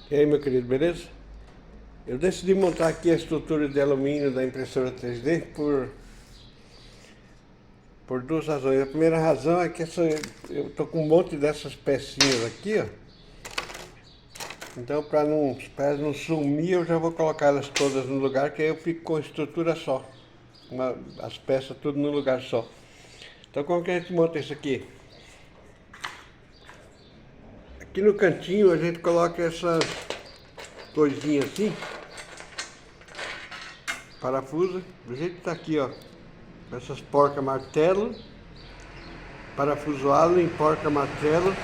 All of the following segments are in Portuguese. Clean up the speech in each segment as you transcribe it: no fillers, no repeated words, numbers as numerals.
E aí, meu querido, beleza? Eu decidi montar aqui a estrutura de alumínio da impressora 3D por duas razões. A primeira razão é que eu tô com um monte dessas pecinhas aqui, ó. Então, para elas não sumir, eu já vou colocar elas todas no lugar, que aí eu fico com a estrutura só. As peças tudo no lugar só. Então, como que a gente monta isso aqui? Aqui no cantinho a gente coloca essas coisinhas assim, parafusa, do jeito que tá aqui, ó. Essas porca-martelo, parafuso Allen, porca-martelo.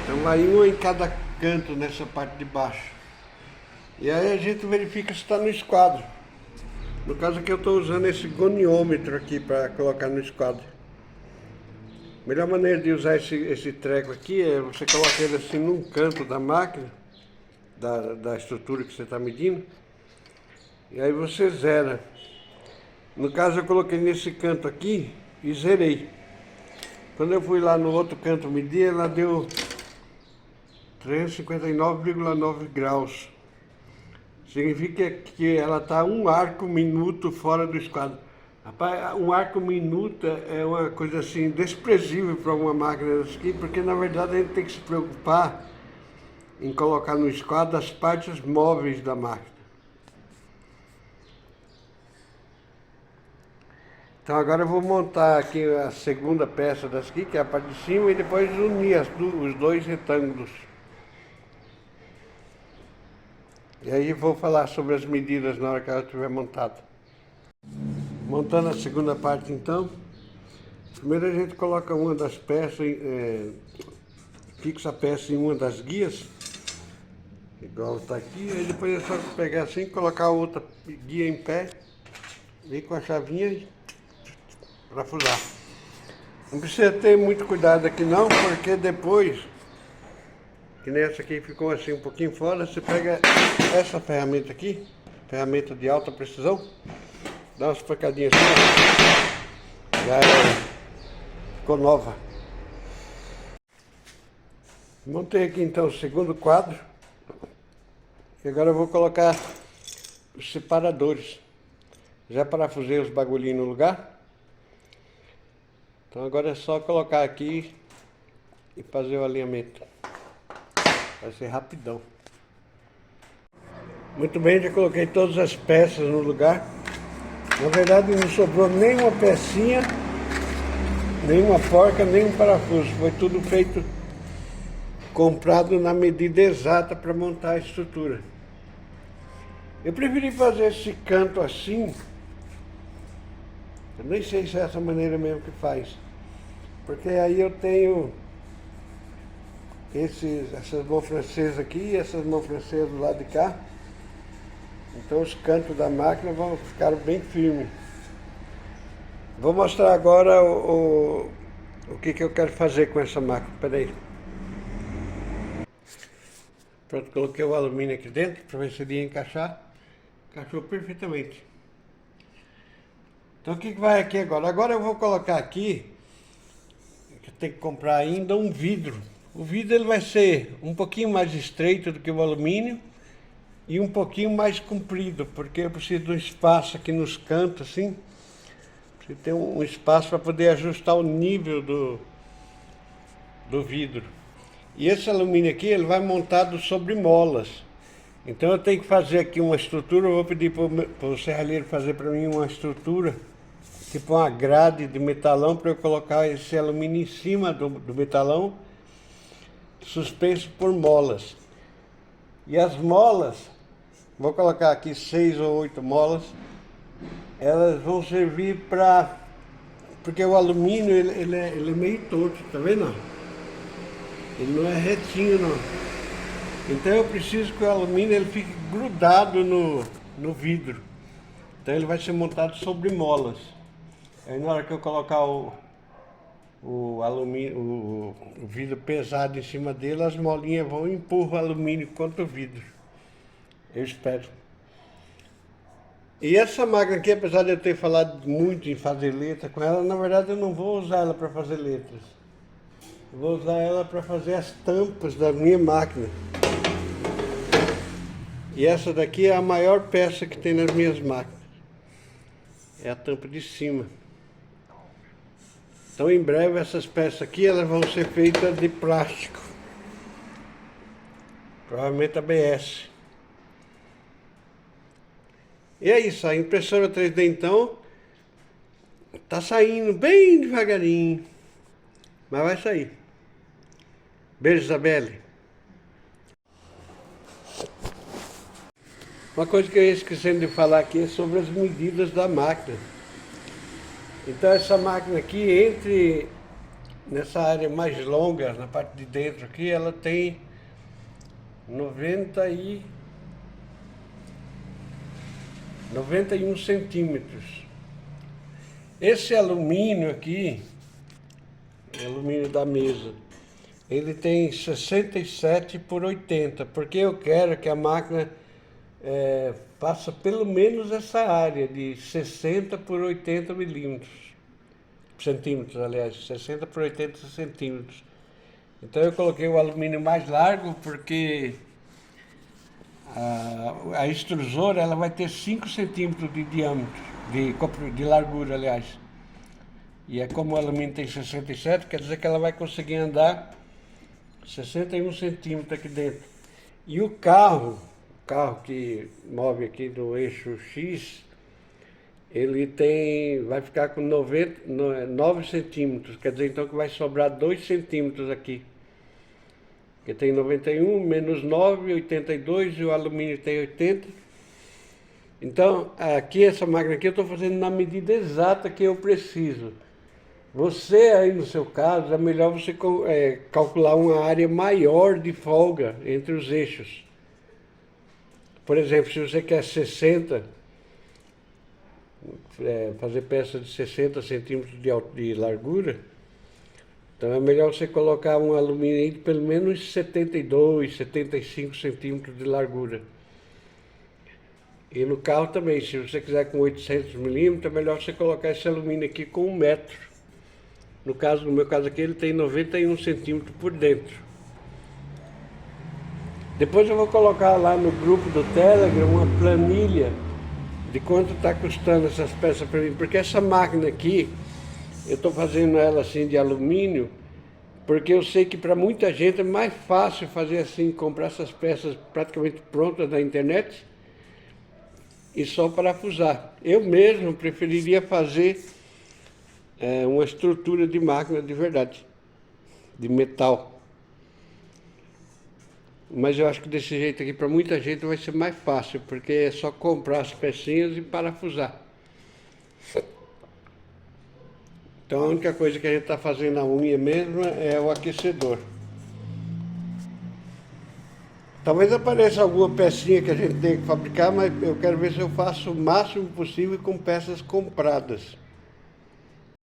Então vai um em cada canto nessa parte de baixo. E aí a gente verifica se está no esquadro. No caso aqui eu estou usando esse goniômetro aqui para colocar no esquadro. A melhor maneira de usar esse treco aqui é você colocar ele assim num canto da máquina, da estrutura que você está medindo. E aí você zera. No caso eu coloquei nesse canto aqui e zerei. Quando eu fui lá no outro canto medir, ela deu 359,9 graus. Significa que ela está um arco minuto fora do esquadro. Rapaz, um arco minuto é uma coisa assim desprezível para uma máquina dessa aqui, porque na verdade a gente tem que se preocupar em colocar no esquadro as partes móveis da máquina. Então agora eu vou montar aqui a segunda peça dessa aqui, que é a parte de cima, e depois unir os dois retângulos. E aí vou falar sobre as medidas na hora que ela estiver montada. Montando a segunda parte então, primeiro a gente coloca uma das peças, fixa a peça em uma das guias, igual está aqui, aí depois é só pegar assim, colocar a outra guia em pé, e com a chavinha e parafusar. Não precisa ter muito cuidado aqui não, porque depois, que nessa aqui ficou assim um pouquinho fora, você pega essa ferramenta aqui, ferramenta de alta precisão, dá umas facadinhas assim, já ficou nova. Montei aqui então o segundo quadro, e agora eu vou colocar os separadores. Já parafusei os bagulhinhos no lugar. Então agora é só colocar aqui e fazer o alinhamento. Vai ser rapidão. Muito bem, já coloquei todas as peças no lugar. Na verdade não sobrou nenhuma pecinha, nenhuma porca, nenhum parafuso. Foi tudo feito, comprado na medida exata para montar a estrutura. Eu preferi fazer esse canto assim. Eu nem sei se é essa maneira mesmo que faz. Porque aí eu tenho essas mãos francesas aqui e essas mãos francesas do lado de cá. Então os cantos da máquina vão ficar bem firmes. Vou mostrar agora o que eu quero fazer com essa máquina. Espera aí. Pronto, coloquei o alumínio aqui dentro para ver se ele ia encaixar. Encaixou perfeitamente. Então o que vai aqui agora? Agora eu vou colocar aqui, que eu tenho que comprar ainda um vidro. O vidro ele vai ser um pouquinho mais estreito do que o alumínio e um pouquinho mais comprido, porque eu preciso de um espaço aqui nos cantos assim. Preciso ter um espaço para poder ajustar o nível do vidro. E esse alumínio aqui ele vai montado sobre molas. Então eu tenho que fazer aqui uma estrutura, eu vou pedir para o serralheiro fazer para mim uma estrutura, tipo uma grade de metalão, para eu colocar esse alumínio em cima do metalão, suspenso por molas. E as molas, vou colocar aqui 6 ou 8 molas, elas vão servir para... Porque o alumínio ele é meio torto, tá vendo? Ele não é retinho não. Então eu preciso que o alumínio ele fique grudado no vidro. Então ele vai ser montado sobre molas. Aí na hora que eu colocar o alumínio, o vidro pesado em cima dele, as molinhas vão e empurram o alumínio contra o vidro. Eu espero. E essa máquina aqui, apesar de eu ter falado muito em fazer letra com ela, na verdade eu não vou usar ela para fazer letras. Eu vou usar ela para fazer as tampas da minha máquina. E essa daqui é a maior peça que tem nas minhas máquinas. É a tampa de cima. Então em breve essas peças aqui elas vão ser feitas de plástico. Provavelmente ABS. E é isso, a impressora 3D então tá saindo bem devagarinho. Mas vai sair. Beijo, Isabelle. Uma coisa que eu ia esquecendo de falar aqui é sobre as medidas da máquina. Então essa máquina aqui, nessa área mais longa, na parte de dentro aqui, ela tem 91 centímetros. Esse alumínio aqui, alumínio da mesa, ele tem 67 por 80, porque eu quero que a máquina faça pelo menos essa área de 60 por 80 centímetros, aliás, 60 por 80 centímetros. Então eu coloquei o alumínio mais largo porque a extrusora ela vai ter 5 centímetros de diâmetro, de largura, aliás. E é como o alumínio tem 67, quer dizer que ela vai conseguir andar 61 centímetros aqui dentro. E o carro que move aqui do eixo X, ele vai ficar com 9 centímetros, quer dizer então que vai sobrar 2 centímetros aqui. Porque tem 91 menos 9, 82, e o alumínio tem 80. Então, aqui essa máquina aqui eu estou fazendo na medida exata que eu preciso. Você aí no seu caso, é melhor você calcular uma área maior de folga entre os eixos. Por exemplo, se você quer 60, fazer peça de 60 centímetros de largura, então é melhor você colocar um alumínio aí de pelo menos 72, 75 centímetros de largura. E no carro também, se você quiser com 800 milímetros, é melhor você colocar esse alumínio aqui com 1 metro. No meu caso aqui, ele tem 91 centímetros por dentro. Depois eu vou colocar lá no grupo do Telegram uma planilha de quanto está custando essas peças para mim. Porque essa máquina aqui, eu estou fazendo ela assim de alumínio, porque eu sei que para muita gente é mais fácil fazer assim, comprar essas peças praticamente prontas na internet e só parafusar. Eu mesmo preferiria fazer uma estrutura de máquina de verdade, de metal. Mas eu acho que desse jeito aqui, para muita gente, vai ser mais fácil, porque é só comprar as pecinhas e parafusar. Então a única coisa que a gente está fazendo na unha mesmo é o aquecedor. Talvez apareça alguma pecinha que a gente tenha que fabricar, mas eu quero ver se eu faço o máximo possível com peças compradas.